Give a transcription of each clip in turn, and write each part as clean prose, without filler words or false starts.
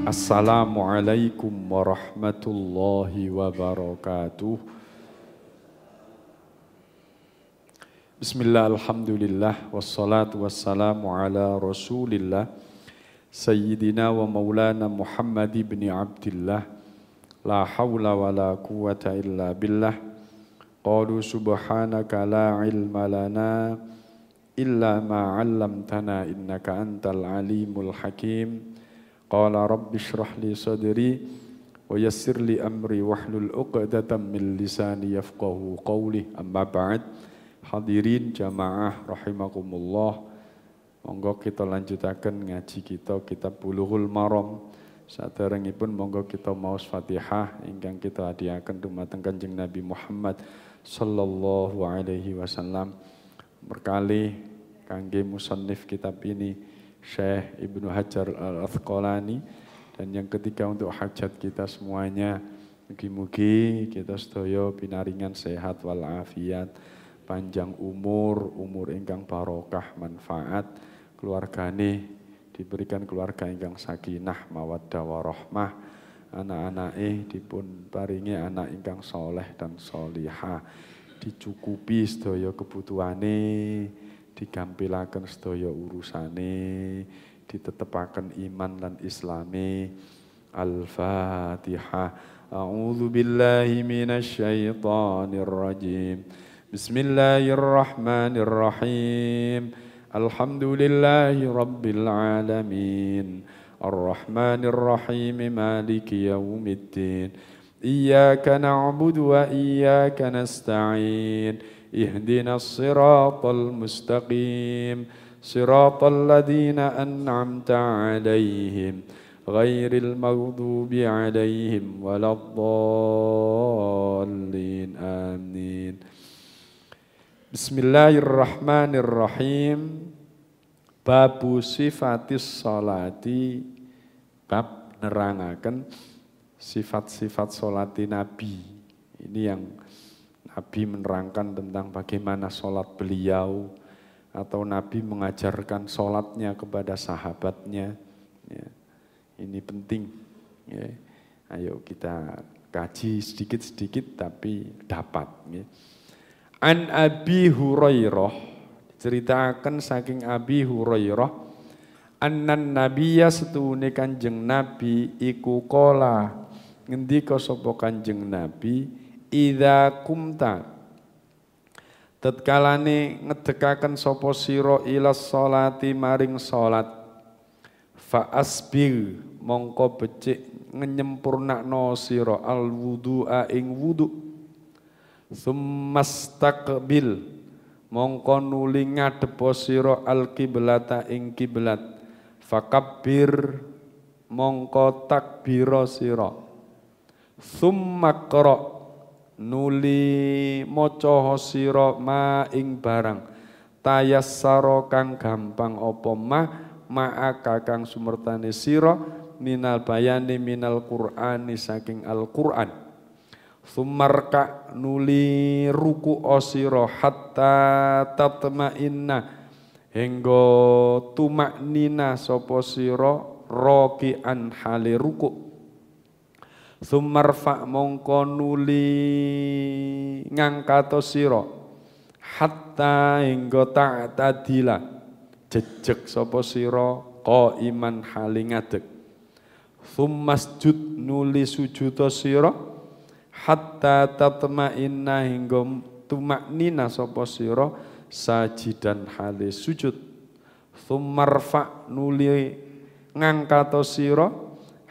Assalamualaikum warahmatullahi wabarakatuh. Bismillah, alhamdulillah, wassalatu wassalamu ala rasulillah Sayyidina wa maulana Muhammad ibn Abdillah. La hawla wa la quwata illa billah. Qalu subhanaka la ilma lana illa ma 'allamtana innaka antal alimul hakim. Qala rabbi shrah li sadri wa yassir li amri wahlul 'uqdatam min lisani yafqahu qawli. Amma ba'd. Hadirin jamaah rahimakumullah. Monggo kita lanjutaken ngaji kita kitab Bulughul Maram. Saderengipun monggo kita maos Fatihah ingkang kita hadiaken dumateng Kanjeng Nabi Muhammad sallallahu alaihi wasallam. Berkali kangge musannif kitab ini Syekh Ibnu Hajar Al-Asqalani, dan yang ketiga untuk hajat kita semuanya, mugi-mugi kita sedaya pinaringan sehat walafiat, panjang umur ingkang barokah manfaat, keluargane diberikan keluarga ingkang sakinah mawaddah warahmah, anak-anake dipun paringi anak ingkang soleh dan solihah, dicukupi sedaya kebutuhane, digampilaken sedaya urusane, ditetepaken iman lan islame. Al-Fatihah. A'udzu billahi minasy syaithanir rajim. Bismillahirrahmanirrahim. Alhamdulillahi rabbil alamin. Ar-Rahmanir Rahim. Maliki yaumiddin. Iyyaka na'budu wa iyyaka nasta'in. اهدنا الصراط المستقيم صراط الذين أنعمت عليهم غير المغضوب عليهم ولا الضالين آمين. Bismillahirrahmanirrahim. Babu sifatis salati, bab nerangaken sifat-sifat salati Nabi. Ini yang Nabi menerangkan tentang bagaimana sholat beliau, atau Nabi mengajarkan sholatnya kepada sahabatnya. Ya, ini penting. Ya. Ayo kita kaji sedikit-sedikit tapi dapat. Ya. An Abi Hurairah, ceritakan saking Abi Hurairah, annan nabiyya setune Kanjeng Nabi iku kola, ngendika sapa Kanjeng Nabi, idza kumta tatkalane ngedekaken sapa sira ila sholati maring salat, fa asbil mongko becik nyempurnakno sira al wudu'a ing wudu, summastaqbil mongko nuli ngadhep sira al kiblata ing kiblat, fakabbir mongko takbira sira, summa qra nuli maca sira ma ing barang tayassara kang gampang apa ma'aka kang sumertane sira minal bayani minal Qur'ani saking Al-Qur'an, sumarka nuli ruku sira hatta tatma'inna hingga tumaknina sapa sira raki'an hale ruku, sumarfa mongko nuli ngangkat sira hatta hingga ta'tadila jejeg sapa sira qaiman hale ngadeg, summasjud nuli sujud sira hatta tatma'inna hingga tumaknina sapa sira sajidan hale sujud, sumarfa nuli ngangkat sira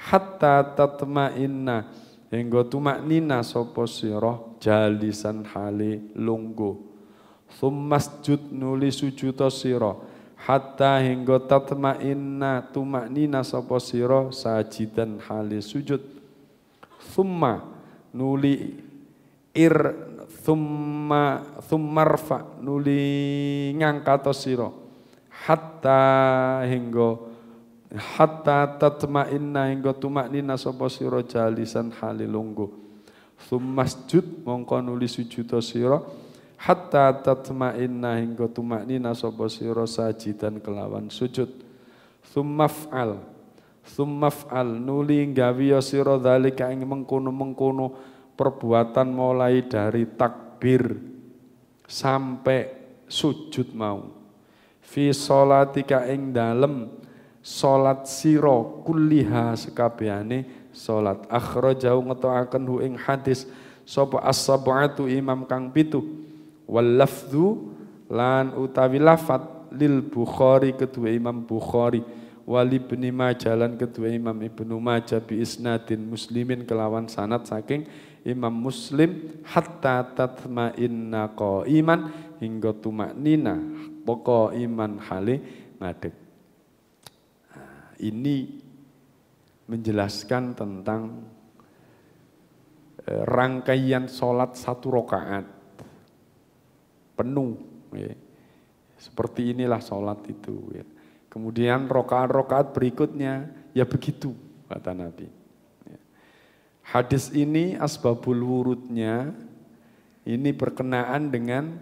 hatta tatma'inna hingga tumaknina sapa sira jalisan hale lungguh, summasjud nuli sujud sira hatta hingga tatma'inna tumaknina sapa sira sajidan hale sujud, summa nuli summarfa nuli ngangkat sira hatta tatma'inna hingga tumaknina sapa sira jalisan hale lungguh, summasjud mongko nuli sujud sira hatta tatma'inna hingga tumaknina sapa sira sajidan kelawan sujud, summaf'al Summaf'al nuli gawi sira dzalika ing mengkono-mengkono perbuatan mulai dari takbir sampai sujud mau. Fi sholatika ing dalem salat sira kulliha sekabehane salat. Akhrajau ngetoaken hu ing hadis sapa as-sab'atu imam kang pitu. Wal lafdzu lan utawi lafat lil Bukhari kedua Imam Bukhari wal Ibnu Majah lan kedua Imam Ibnu Majah bi isnadin muslimin kelawan sanad saking Imam Muslim hatta tatma'inna qaiman hingga tumaknina pokok iman hale ngadeg. Ini menjelaskan tentang rangkaian sholat satu rakaat penuh. Ya. Seperti inilah sholat itu. Ya. Kemudian rakaat-rakaat berikutnya ya begitu kata Nabi. Ya. Hadis ini asbabul wurudnya ini berkenaan dengan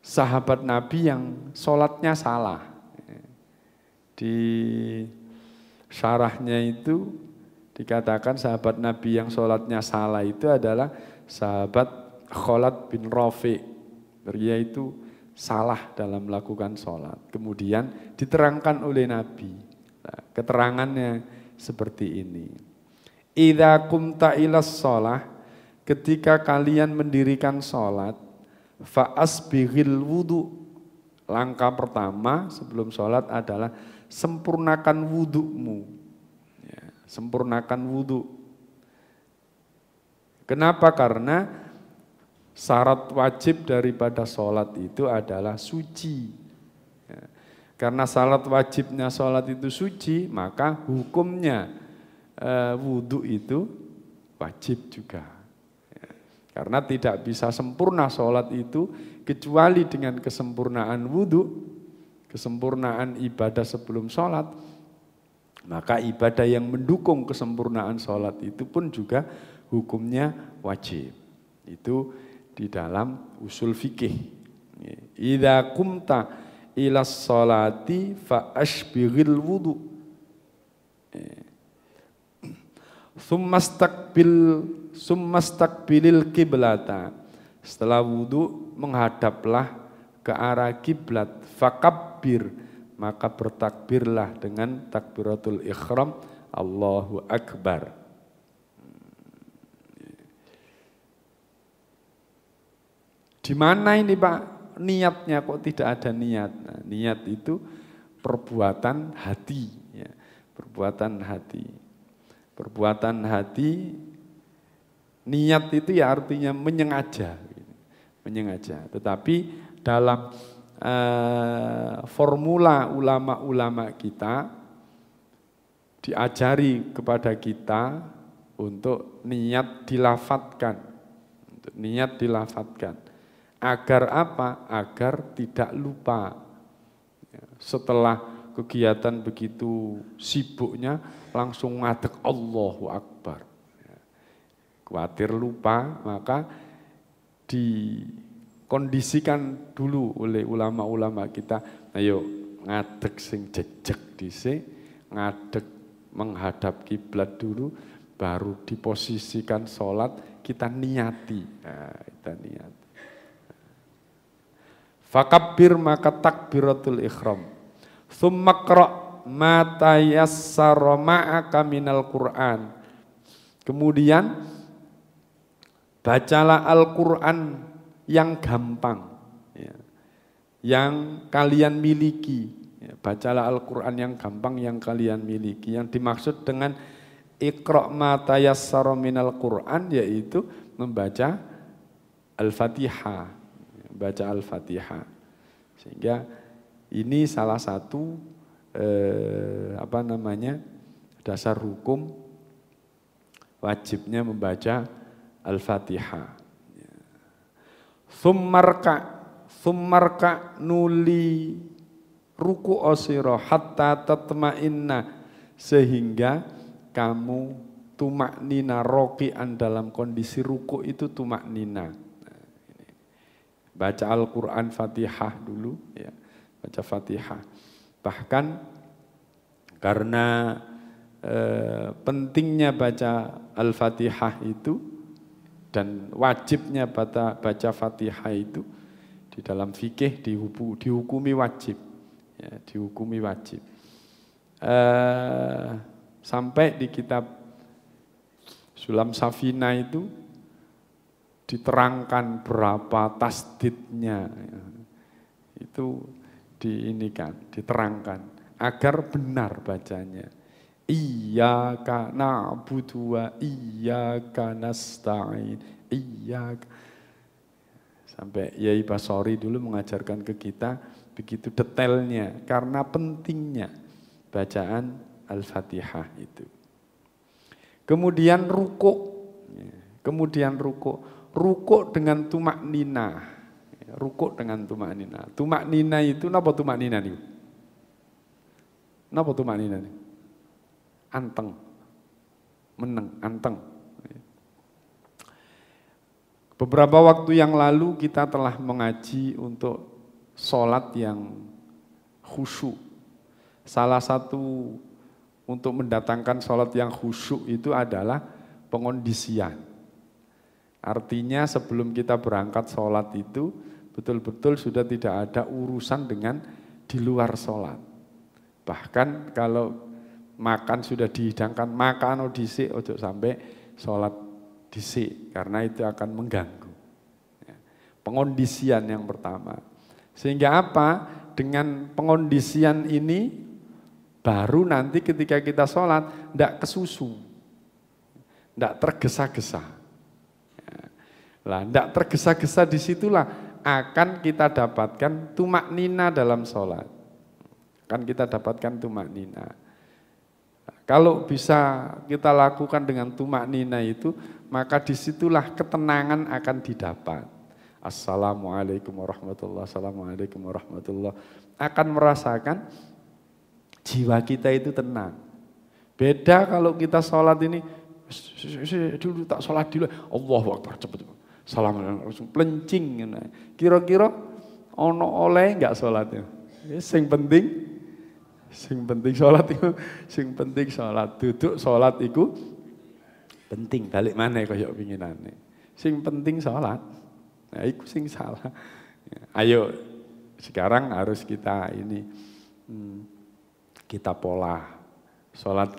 sahabat Nabi yang sholatnya salah. Ya. Di syarahnya itu dikatakan sahabat Nabi yang sholatnya salah itu adalah sahabat Khalid bin Rafi. Dia itu salah dalam melakukan sholat. Kemudian diterangkan oleh Nabi. Nah, keterangannya seperti ini. Idza qumta ilas sholah, ketika kalian mendirikan sholat, fa asbighil wudu. Langkah pertama sebelum sholat adalah sempurnakan wudumu. Ya, sempurnakan wudu. Kenapa? Karena syarat wajib daripada sholat itu adalah suci. Ya, karena syarat wajibnya sholat itu suci, maka hukumnya wudu itu wajib juga. Ya, karena tidak bisa sempurna sholat itu kecuali dengan kesempurnaan wudu. Kesempurnaan ibadah sebelum sholat, maka ibadah yang mendukung kesempurnaan sholat itu pun juga hukumnya wajib. Itu di dalam usul fikih. Idza qumta ilas sholati fa asbighil wudu. Summastaqbilil qiblata. Setelah wudu menghadaplah ke arah kiblat, fakabbir, maka bertakbirlah dengan takbiratul ihram, Allahu Akbar. Di mana ini Pak niatnya, kok tidak ada niat? Nah, niat itu perbuatan hati, ya. Perbuatan hati. Perbuatan hati, niat itu ya artinya menyengaja, menyengaja. Tetapi dalam formula ulama-ulama kita diajari kepada kita untuk niat dilafatkan. Untuk niat dilafatkan. Agar apa? Agar tidak lupa. Setelah kegiatan begitu sibuknya langsung ngadeg Allahu Akbar. Khawatir lupa, maka dikondisikan dulu oleh ulama-ulama kita, ayo ngadeg sing jejeg dhisik, ngadeg menghadap kiblat dulu, baru diposisikan sholat, kita niati. Nah, kita niati. Fakabbir maka takbiratul ihram. Tsumma qra' ma tayassara ma'aka minal Qur'an. Kemudian bacalah Al-Qur'an yang gampang, ya, yang kalian miliki. Ya, bacalah Al-Quran yang gampang yang kalian miliki. Yang dimaksud dengan iqra' ma tayassara minal Qur'an yaitu membaca Al-Fatihah, membaca Al-Fatihah. Sehingga ini salah satu dasar hukum wajibnya membaca Al-Fatihah. Summarka nuli ruku osiro hatta tatma'inna, sehingga kamu tumaknina roki'an, dalam kondisi ruku itu tumaknina. Baca Al-Quran Fatihah dulu, ya, baca Fatihah. Bahkan Karena pentingnya baca Al-Fatihah itu dan wajibnya baca Fatihah itu di dalam fikih dihukumi wajib, ya, dihukumi wajib. Sampai di kitab Sulam Safina itu diterangkan berapa tasdidnya, ya. Itu diterangkan agar benar bacanya. Iyyaka na'budu wa iyyaka nasta'in. Iyyaka. Sampai Yai Basori dulu mengajarkan ke kita begitu detailnya karena pentingnya bacaan Al-Fatihah itu. Kemudian rukuk. Rukuk dengan tumak nina. Rukuk dengan tumak nina. Tumak nina itu napa tumak nina nih? Napa tumak nina nih? Anteng. Meneng, anteng. Beberapa waktu yang lalu kita telah mengaji untuk sholat yang khusyuk. Salah satu untuk mendatangkan sholat yang khusyuk itu adalah pengondisian. Artinya sebelum kita berangkat sholat itu betul-betul sudah tidak ada urusan dengan di luar sholat. Bahkan kalau makan sudah dihidangkan, makan dhisik ojo sampai sholat dhisik karena itu akan mengganggu. Pengondisian yang pertama. Sehingga apa? Dengan pengondisian ini baru nanti ketika kita sholat tidak kesusu, tidak tergesa-gesa. Lah, tidak tergesa-gesa disitulah akan kita dapatkan tumak nina dalam sholat. Akan kita dapatkan tumak nina. Kalau bisa kita lakukan dengan tumak nina itu, maka disitulah ketenangan akan didapat. Assalamualaikum warahmatullahi wabarakatuh. Assalamualaikum warahmatullahi wabarakatuh. Akan merasakan jiwa kita itu tenang. Beda kalau kita sholat ini, dulu tak sholat dulu, Allahu Akbar, cepet. Assalamualaikum, pelencing. Kira-kira ono oleh enggak sholatnya? Sing penting sholat itu, sing penting sholat, duduk sholat itu penting. Balik mana kaya pinginane. Sing penting sholat, nah itu sing salah. Ayo sekarang harus kita kita pola sholat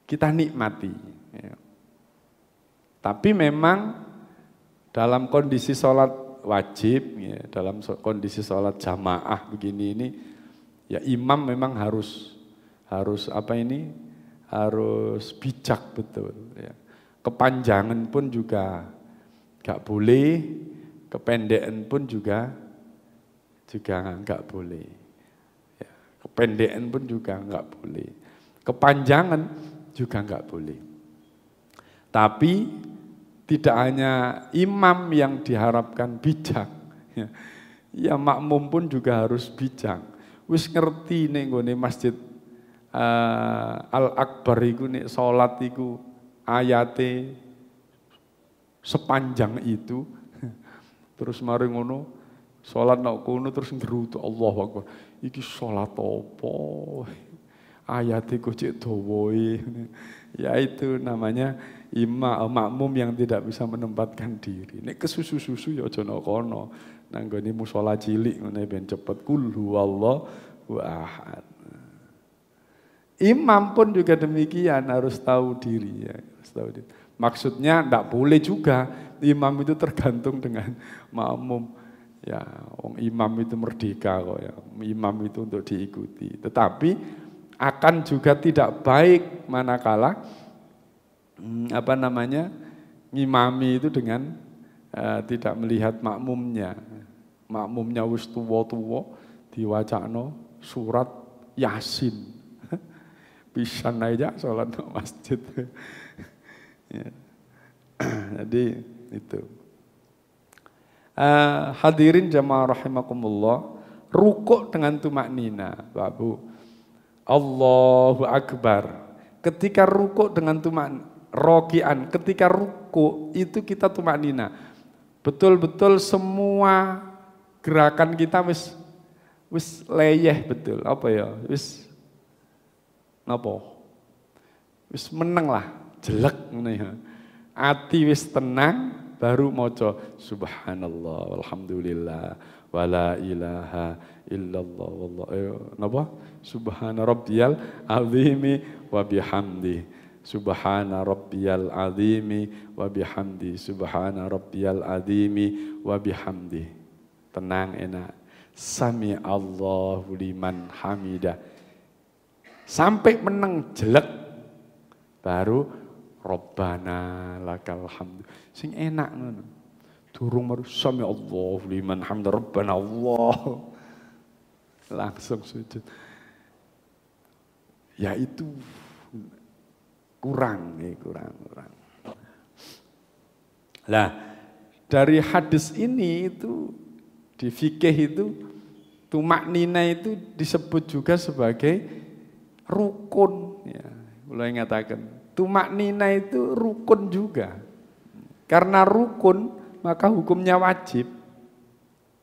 kita nikmati. Tapi memang dalam kondisi sholat wajib, ya, dalam kondisi sholat jamaah begini ini, ya imam memang harus harus bijak betul. Ya. Kepanjangan pun juga gak boleh, kependekan pun juga gak boleh. Ya. Kependekan pun juga gak boleh, kepanjangan juga gak boleh. Tapi tidak hanya imam yang diharapkan bijak, ya makmum pun juga harus bijak. Wis ngerti nih nggone masjid Al-Akbar iku nek salat iku ayate sepanjang itu. Terus mari ngono salat nang kono terus nggerutu Allahu Akbar. Iki salat apa? Ayate kok cek dawa. Ya itu namanya makmum yang tidak bisa menempatkan diri. Nek kesusu-susu ya aja nang kono. Nang gone musala cilik ngene ben cepet kul huwallahu ahad. Imam pun juga demikian harus tahu diri ya, harus tahu diri. Maksudnya enggak boleh juga imam itu tergantung dengan makmum. Ya, wong imam itu merdeka kok ya. Imam itu untuk diikuti. Tetapi akan juga tidak baik manakala ngimami itu dengan tidak melihat makmumnya. Makmumnya wis tuwa-tuwa diwacakno surat Yasin. Pisan aja sholat di masjid. Ya. Jadi itu. Hadirin jamaah rahimakumullah, rukuk dengan tumak nina, Pak Bu. Allahu Akbar. Ketika rukuk dengan tumak rokian, ketika rukuk itu kita tumak nina. Betul-betul semua gerakan kita wis wis leyeh betul, apa ya? Wis napa? Wis meneng lah, jelek ngene ya. Ati wis tenang baru maca subhanallah walhamdulillah wala ilaha illallah wallahu napa? Subhana rabbiyal azimi wa bihamdi. Subhana rabbiyal azimi wa bihamdi. Subhana rabbiyal azimi wa bihamdi. Tenang enak. Sami Allahu liman hamidah. Sampai meneng jelek baru Rabbana lakal hamdu. Sing enak ngono. Durung baru sami Allahu liman hamidah Rabbana Allah. Langsung sujud. Ya itu kurang. Lah, dari hadis ini itu di fikih itu tumak nina itu disebut juga sebagai rukun. Ya, mulai ngatakan tumak nina itu rukun juga. Karena rukun maka hukumnya wajib.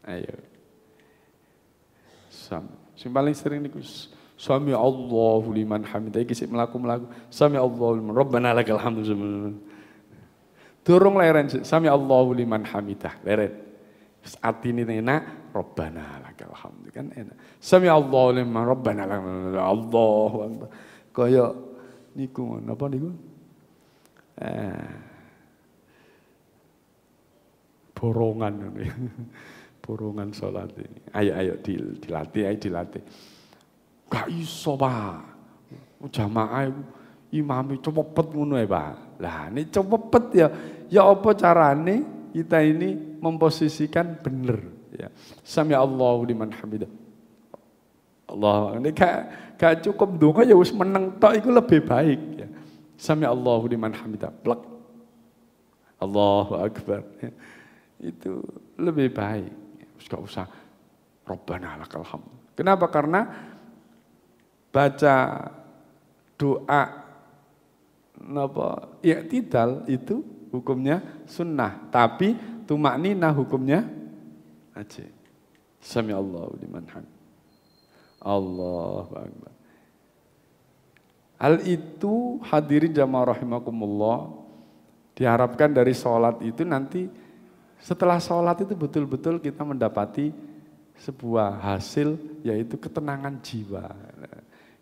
Ayo. Sing paling sering niku sami Allahu liman hamidah iki sik mlaku-mlaku. Sami Allahu liman Rabbana lakal hamdu. Durung leren sami Allahu liman hamidah. Leren. Wis atine enak Rabbana lakal hamdu kan enak. Sami Allahu liman Rabbana lakal hamdu. Allahu akbar. Kaya niku napa niku? Borongan borongan salat ini. Ayo dilatih. Gak iso, Pak. Jamaah imam cepet ngono ya, Pak. Lah, ini cepet ya. Ya apa carane kita ini memposisikan bener ya. Sami Allahu liman hamidah. Allah, ini gak cukup donga ya wis meneng tok iku lebih baik ya. Sami Allahu liman hamidah. Plek. Allahu akbar. Ya. Itu lebih baik. Gak usah Rabbana lakal hamd. Kenapa? Karena baca doa napa i'tidal itu hukumnya sunnah, tapi tumak nina hukumnya wajib. Sami Allahu liman hamd. Allahu akbar. Hal itu hadirin jamaah rahimakumullah, diharapkan dari sholat itu nanti setelah sholat itu betul-betul kita mendapati sebuah hasil, yaitu ketenangan jiwa.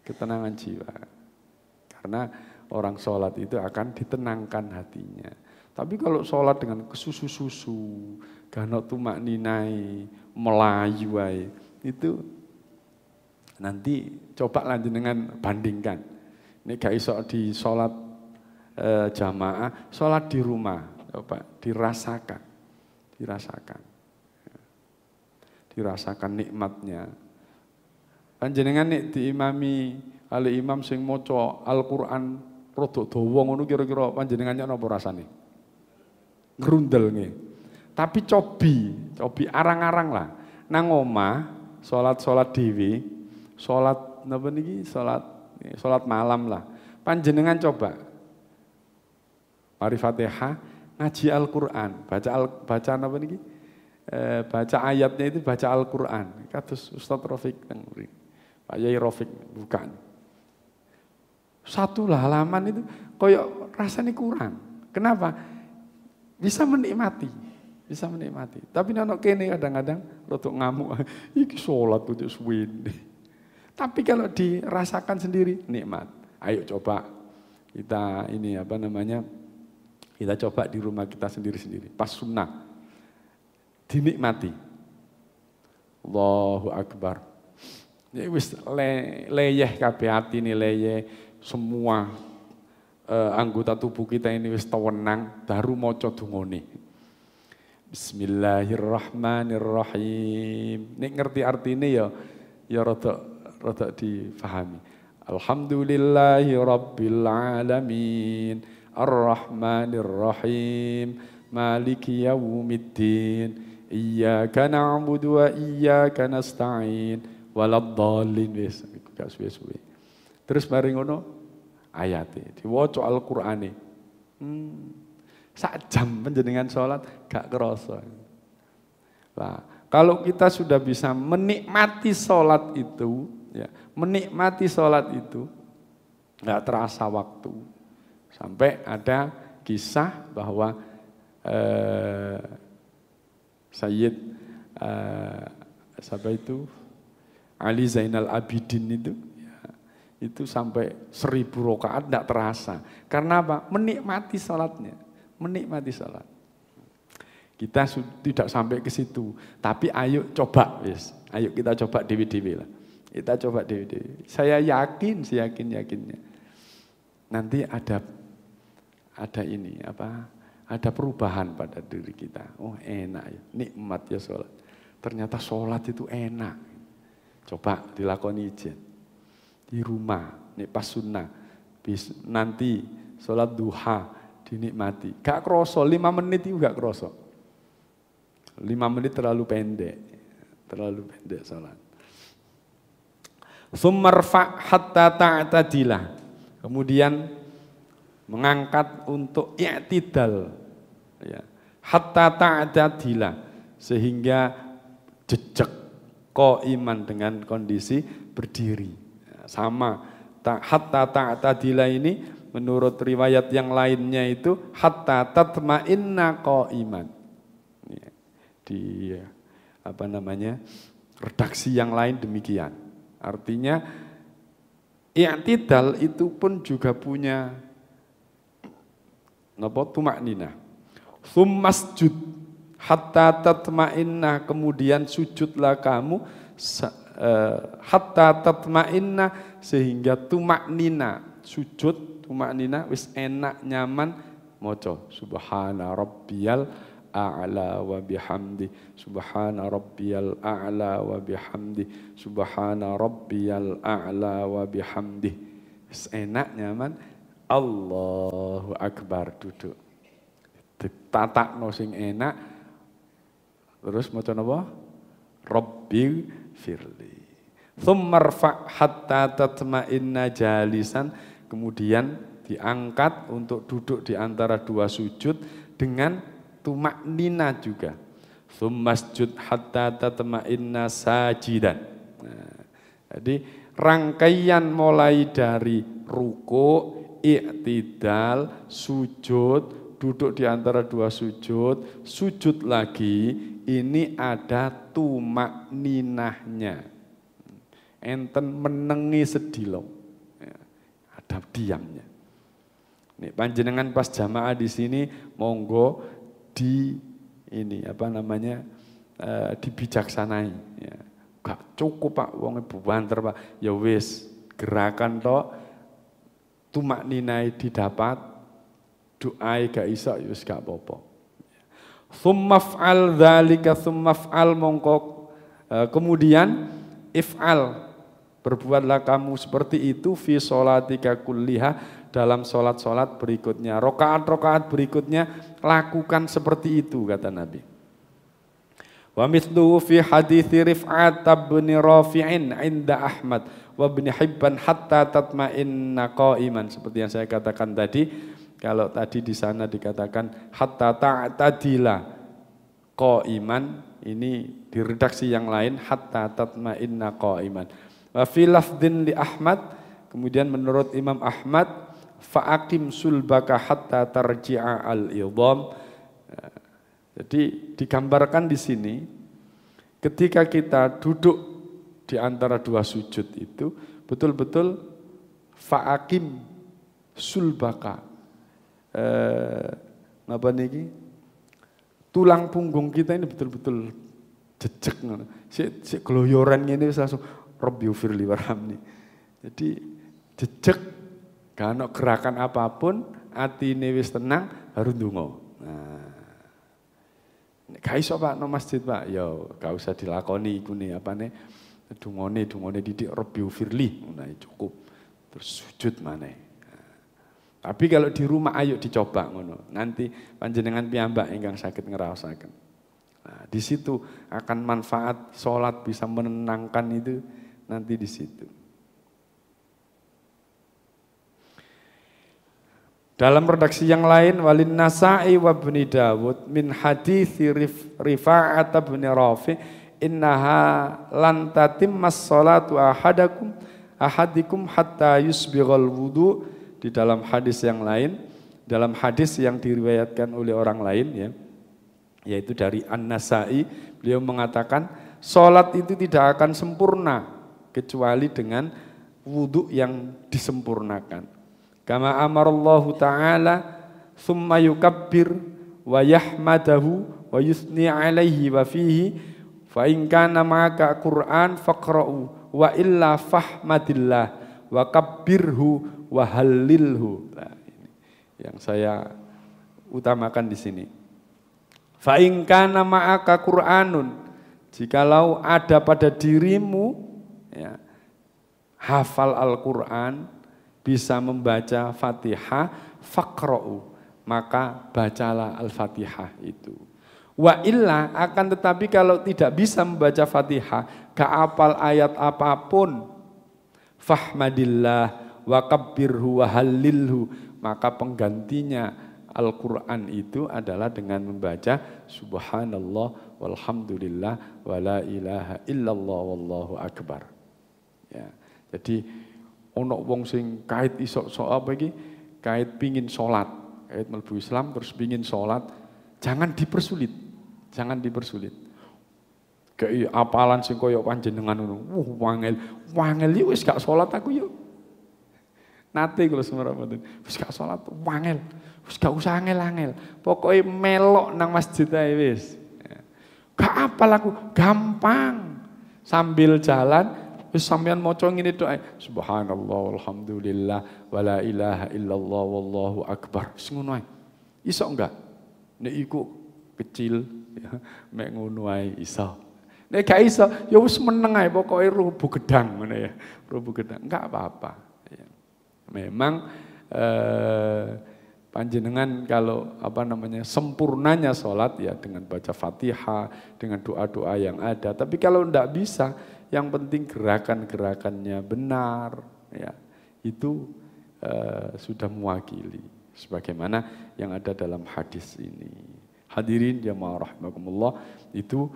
Ketenangan jiwa. Karena orang sholat itu akan ditenangkan hatinya. Tapi kalau sholat dengan kesusu-susu, gano tumak ninai, melayu, itu nanti coba lanjut dengan bandingkan. Ini gak iso di sholat jamaah, sholat di rumah, coba dirasakan nikmatnya. Panjenengan nek diimami ali imam sing maca Al-Qur'an rada dawa ngono kira-kira panjenengan napa rasane? Ngrundel nggih. Tapi cobi arang-arang lah. Nang omah salat dhewe, salat napa niki? Salat malam lah. Panjenengan coba mari Fatihah, ngaji Al-Qur'an, baca napa niki? Baca ayatnya itu baca Al-Qur'an. Kados Ustaz Rafiq teng mriki. Pak Yai Rafiq bukan. Satu halaman itu koyok rasanya kurang. Kenapa? Bisa menikmati. Tapi nek kene kadang-kadang rotok ngamuk. Iki salat kudu suwene. Tapi kalau dirasakan sendiri nikmat. Ayo coba kita ini kita coba di rumah kita sendiri-sendiri. Pas sunnah. Dinikmati. Allahu akbar. Ya wis leyeh kabeh atine leyeh, semua anggota tubuh kita ini wis tenang, baru maca dungane. Bismillahirrahmanirrahim. Nek ngerti artine ya rada difahami. Alhamdulillahi rabbil alamin. Ar-Rahmanir-Rahim. Maliki yaumiddin. Iyyaka na'budu wa iyyaka nasta'in. Waladhdallin wis gak suwe-suwe. Terus mari ngono ayate diwaca Al-Qur'ane. Sak jam panjenengan salat gak kerasa. Lah, kalau kita sudah bisa menikmati sholat itu, ya, menikmati sholat itu, nggak terasa waktu. Sampai ada kisah bahwa Sayyid siapa itu Ali Zainal Abidin itu sampai 1000 rakaat tidak terasa. Karena apa? Menikmati sholatnya, menikmati sholat. Kita tidak sampai ke situ, tapi ayo coba, yes. Ayo kita coba dewi-dewi lah. Kita coba dewi-dewi. Saya yakin, yakinnya nanti ada ini ada perubahan pada diri kita. Oh enak ya, nikmat ya sholat. Ternyata sholat itu enak. Coba dilakoni izin di rumah, nih pas sunnah. Nanti sholat duha dinikmati. Gak kroso, 5 menit itu gak kroso. 5 menit terlalu pendek sholat. Tsummarfa hatta ta'tadilah. Kemudian mengangkat untuk i'tidal, ya. Hatta ta'tadilah, sehingga jejak qaiman dengan kondisi berdiri. Sama hatta ta'tadilah ini menurut riwayat yang lainnya itu hatta tatma'inna qaiman. Di redaksi yang lain demikian. Artinya i'tidal itu pun juga punya tumakninah. Tsummasjud hatta tatma'inna, kemudian sujudlah kamu hatta tatma'inna, sehingga tumaknina, sujud tumaknina wis enak nyaman maca subhana rabbiyal a'la wa bihamdi, subhana rabbiyal a'la wa bihamdi, subhana rabbiyal a'la wa bihamdi. Enak nyaman, Allahu akbar, duduk. Ditatakno sing enak. Terus maca napa? Rabbi firli. Tsummarfa hatta tatma'inna jalisan, kemudian diangkat untuk duduk di antara 2 sujud dengan tumaknina juga. Tsummasjud hatta tatma'inna sajidan. Nah, jadi rangkaian mulai dari ruku, i'tidal, sujud, duduk di antara 2 sujud, sujud lagi, ini ada tumakninahnya. Enten menengi sedilo, ya, ada diamnya. Nih, panjenengan pas jamaah di sini monggo dibijaksanai, ya. Gak cukup Pak, wong buanter Pak, ya wis gerakan tok, tumakninai didapat, doai gak iso ya wis gak apa-apa. Tsummaf'al dzalika, tsummaf'al mongko kemudian if'al, berbuatlah kamu seperti itu fi sholatika kulliha, dalam sholat-sholat berikutnya, rokaat-rokaat berikutnya lakukan seperti itu, kata Nabi. Wa mithluhu fi hadithi Rif'at bin Rafi'in inda Ahmad wa Ibn Hibban hatta tatma'inna qa'iman, seperti yang saya katakan tadi. Kalau tadi di sana dikatakan hatta ta'tadila qa'iman, ini di redaksi yang lain hatta tatma'inna qa'iman. Wa fi lafdhin li Ahmad, kemudian menurut Imam Ahmad, fa'akim sulbaka hatta tarji'a al-idham. Jadi digambarkan di sini, ketika kita duduk di antara 2 sujud itu, betul-betul fa'akim sulbaka. Tulang punggung kita ini betul-betul jejek. Si gloyoran ini langsung Rabbi firli warhamni. Jadi jejek. Gak ada gerakan apapun, hati ini wis tenang, harus ndonga. Nah, gak iso Pak, no masjid Pak, ya gak usah dilakoni iku nih dungone didik Rabbi firli, nah cukup. Terus sujud maneh. Nah, tapi kalau di rumah ayo dicoba ngono. Nanti panjenengan piyambak ingkang saged ngraosaken. Nah, di situ akan manfaat sholat bisa menenangkan itu nanti di situ. Dalam redaksi yang lain walin Nasa'i wa Ibni Dawud min hadithi Rifa'at bin Rafi innaha lan tatimmas salatu ahadikum hatta yusbighal wudu. Di dalam hadis yang lain, dalam hadis yang diriwayatkan oleh orang lain ya, yaitu dari An-Nasa'i, beliau mengatakan salat itu tidak akan sempurna kecuali dengan wudu yang disempurnakan. Kama amarallahu ta'ala thumma yukabbir wa yahmadahu wa yusni alaihi wa fihi fa in kana ma'aka Qur'an faqra'u wa illa fahmadillah wa kabbirhu wa hallilhu. Nah, ini yang saya utamakan di sini. Fa in kana ma'aka Qur'anun, jikalau ada pada dirimu ya, hafal Al-Qur'an, bisa membaca Fatihah, faqra'u, maka bacalah Al-Fatihah itu. Wa illa, akan tetapi kalau tidak bisa membaca Fatihah, gak hafal ayat apapun, fahmadillah wa kabbirhu wa hallilhu, maka penggantinya Al-Quran itu adalah dengan membaca subhanallah walhamdulillah wa la ilaha illallah wallahu akbar. Ya, jadi ono wong sing kait iso apa iki? Kait pingin salat, kait mlebu Islam terus pingin salat, jangan dipersulit. Jangan dipersulit. Kayak apalan sing koyo panjenengan ngono. Wangel iki wis gak salat aku yo. Nate kula semarapaten. Wis gak salat wangel. Wis gak usah angel-angel. Pokoke melok nang masjid ae wis. Gak apal aku, gampang. Sambil jalan wis sampean maca ngene tok ae. Subhanallah walhamdulillah wala ilaha illallah wallahu akbar. Wis ngono ae. Iso enggak? Nek iku kecil ya, mek ngono ae iso. Nek gak iso ya wis meneng ae pokoke rubuh gedang ngono ya. Rubuh gedang enggak apa-apa. Ya. Memang panjenengan kalau sempurnanya sholat ya dengan baca Fatihah, dengan doa-doa yang ada. Tapi kalau enggak bisa, yang penting gerakan-gerakannya benar, ya itu sudah mewakili. Sebagaimana yang ada dalam hadis ini. Hadirin jamaah rahimakumullah, itu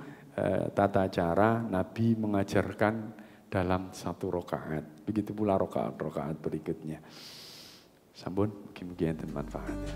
tata cara Nabi mengajarkan dalam satu rakaat. Begitu pula rakaat-rakaat berikutnya. Sampun, mugi-mugi enten manfaatnya.